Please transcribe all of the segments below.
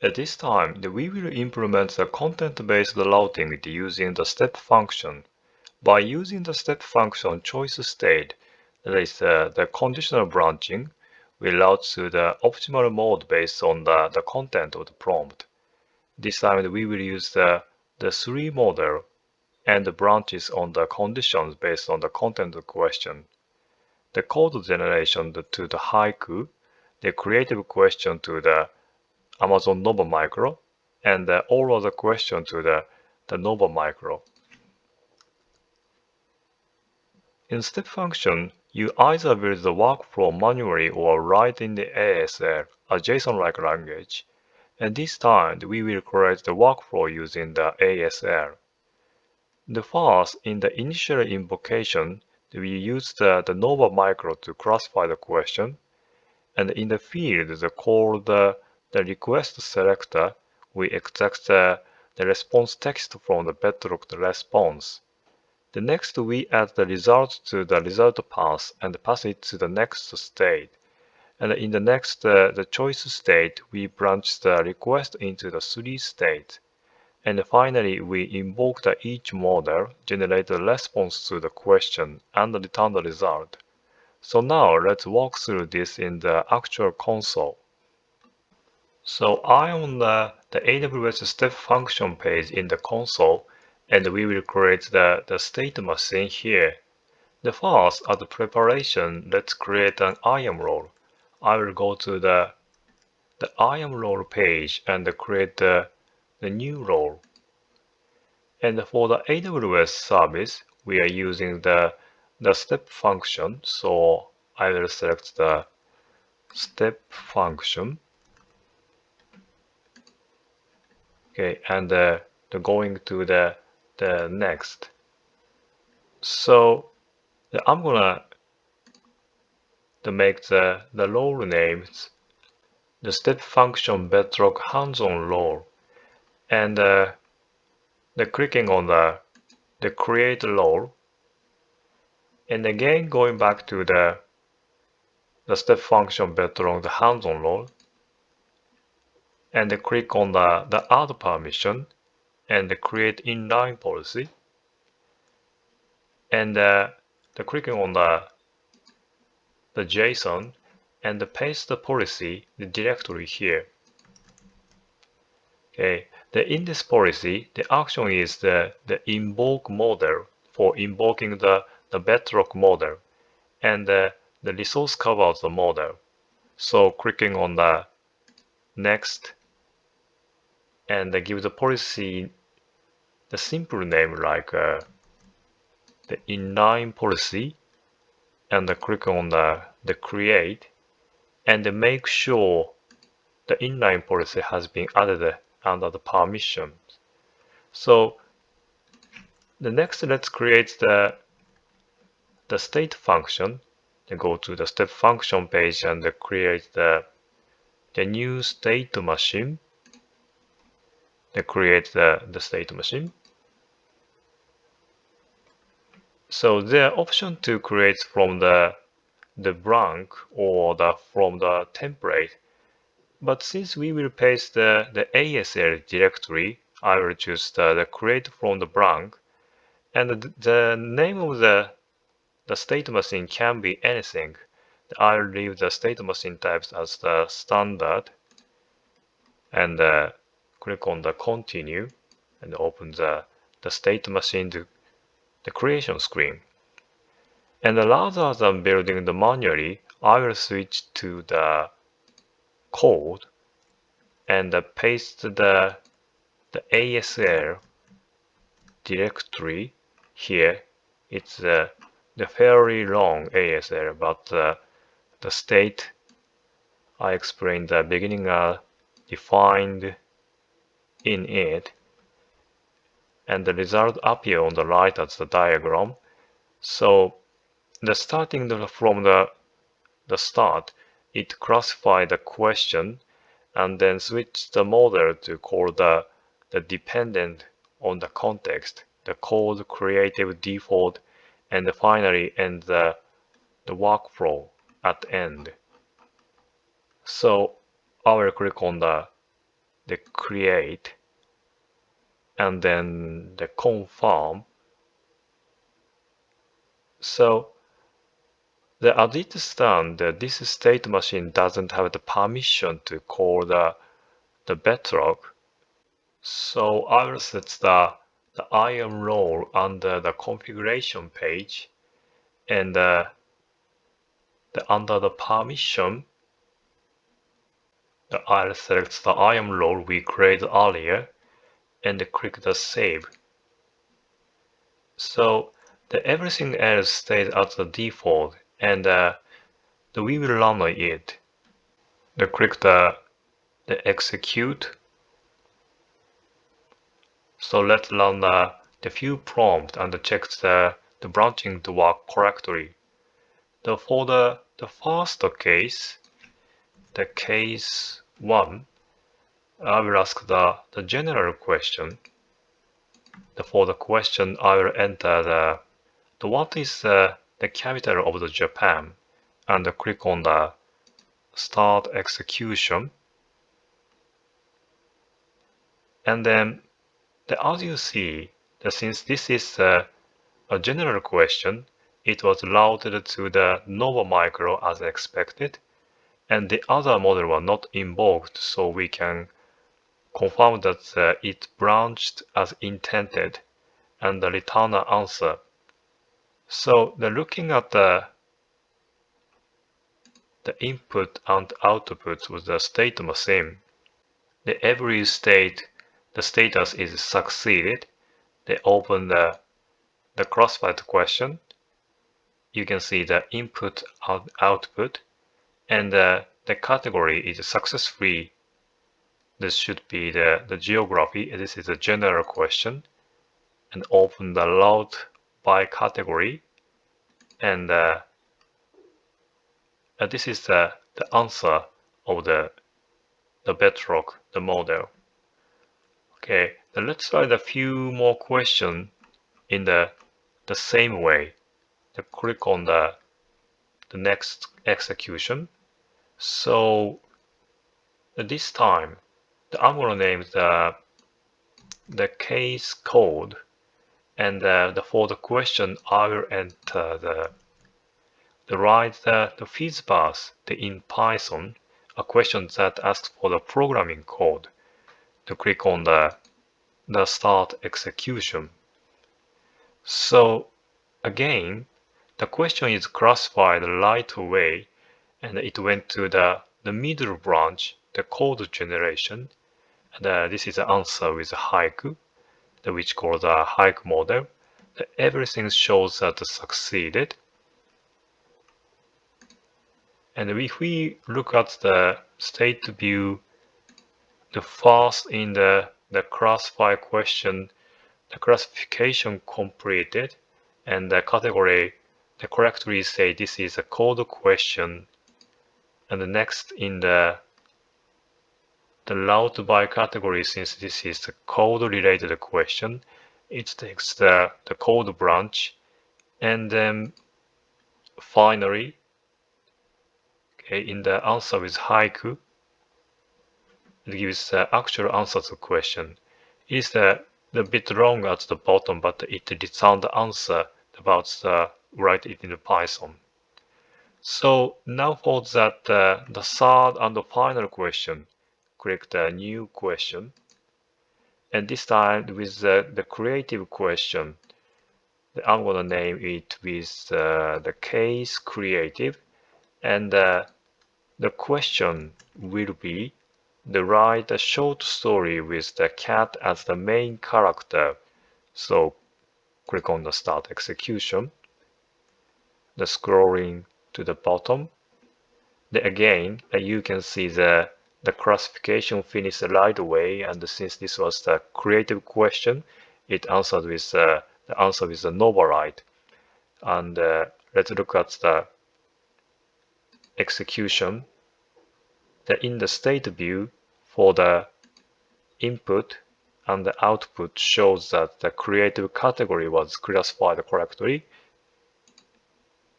At this time, we will implement the content-based routing using the step function. By using the step function choice state, that is the conditional branching, we route to the optimal mode based on the content of the prompt. This time we will use the three model and the branches on the conditions based on the content of the question. The code generation to the Haiku, the creative question to the Amazon Nova Micro, and all other question to the Nova Micro. In step function, you either build the workflow manually or write in the ASL, a JSON-like language. And this time, we will create the workflow using the ASL. The first, in the initial invocation, we use the Nova Micro to classify the question. And in the field called the request selector, we extract the response text from the Bedrock response. The next, we add the result to the result path and pass it to the next state. And in the next, the choice state, we branch the request into the three states. And finally, we invoke each model, generate the response to the question, and return the result. So now let's walk through this in the actual console. So I am on the AWS step function page in the console, and we will create the state machine here. The first, as a preparation, let's create an IAM role. I will go to the IAM role page and create the new role. And for the AWS service, we are using the step function. So I will select the step function. Okay, and going to the next. So I'm gonna make the role names the step function Bedrock hands-on role, and clicking on the create role, and again going back to the step function Bedrock the hands-on role, and click on the add permission and create inline policy, and clicking on the JSON and paste the policy the directory here. Okay, in this policy, the action is the invoke model for invoking the Bedrock model, and the resource covers the model. So clicking on the next and give the policy the simple name like the inline policy, and click on the create, and make sure the inline policy has been added under the permissions. So the next, let's create the state function. Then go to the step function page and create the new state machine. Then create the state machine. So there are options to create from the blank or from the template. But since we will paste the ASL directory, I will choose the create from the blank, and the name of the state machine can be anything. I will leave the state machine types as the standard, and click on the continue, and open the state machine the creation screen. And rather than building the manually, I will switch to the code and paste the ASL directory here. It's the fairly long ASL, but the state I explained at the beginning are defined in it, and the result appear on the right as the diagram. So the starting from the start, it classify the question and then switch the model to call the dependent on the context, the code creative default, and finally end the workflow at end. So I will click on the the create, and then the confirm. So as it stands, this state machine doesn't have the permission to call the Bedrock. So I will set the IAM role under the configuration page, and under the permission, I'll select the IAM role we created earlier and click the save. So everything else stays as the default, and we will run it. Click the execute. So let's run the view prompt and check the branching to work correctly. For the first case, the case 1, I will ask the general question. For the question, I will enter the what is the capital of the Japan, and click on the start execution. And then as you see, since this is a general question, it was routed to the Nova Micro as expected, and the other model was not invoked, so we can confirm that it branched as intended and return an answer. So looking at the input and output with the state machine, every state, the status is succeeded. They open the classified question. You can see the input and output, and the category is successfully. This should be the geography. This is a general question, and open the route by category, and this is the answer of the Bedrock, the model. Okay, then let's try a few more questions in the same way. Click on the next execution. So this time, I'm going to name the case code, and for the question, I will enter write the feeds path in Python, a question that asks for the programming code. Click on the start execution. So again, the question is classified right away, and it went to the middle branch, the code generation. And this is the answer with Haiku, which called the Haiku model. Everything shows that succeeded. And if we look at the state view, the first in the classify question, the classification completed, and the category, correctly say this is a code question. And the next in the route by category, since this is a code related question, it takes the code branch, and then finally, okay, in the answer with Haiku, it gives the actual answer to the question. It is the bit wrong at the bottom, but it returns the answer about write it in the Python. So now for that the third and the final question, click the new question, and this time with the creative question, I'm gonna name it with the case creative, and the question will be write a short story with the cat as the main character. So click on the start execution, the scrolling to the bottom. Then again, you can see the classification finished right away, and since this was the creative question, it answered with the answer with the Nova Lite. And let's look at the execution. In the state view, for the input and the output shows that the creative category was classified correctly,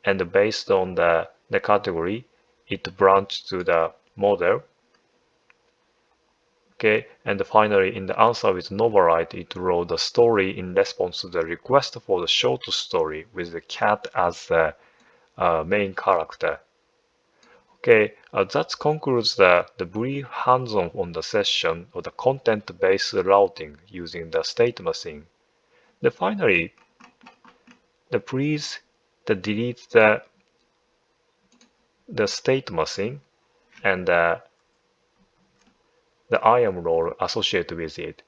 and based on the category, it branched to the model. Okay, and finally, in the answer with Novelite, it wrote the story in response to the request for the short story with the cat as the main character. Okay, that concludes the brief hands-on on the session of the content-based routing using the state machine. Finally, please delete the state machine and the IAM role associated with it.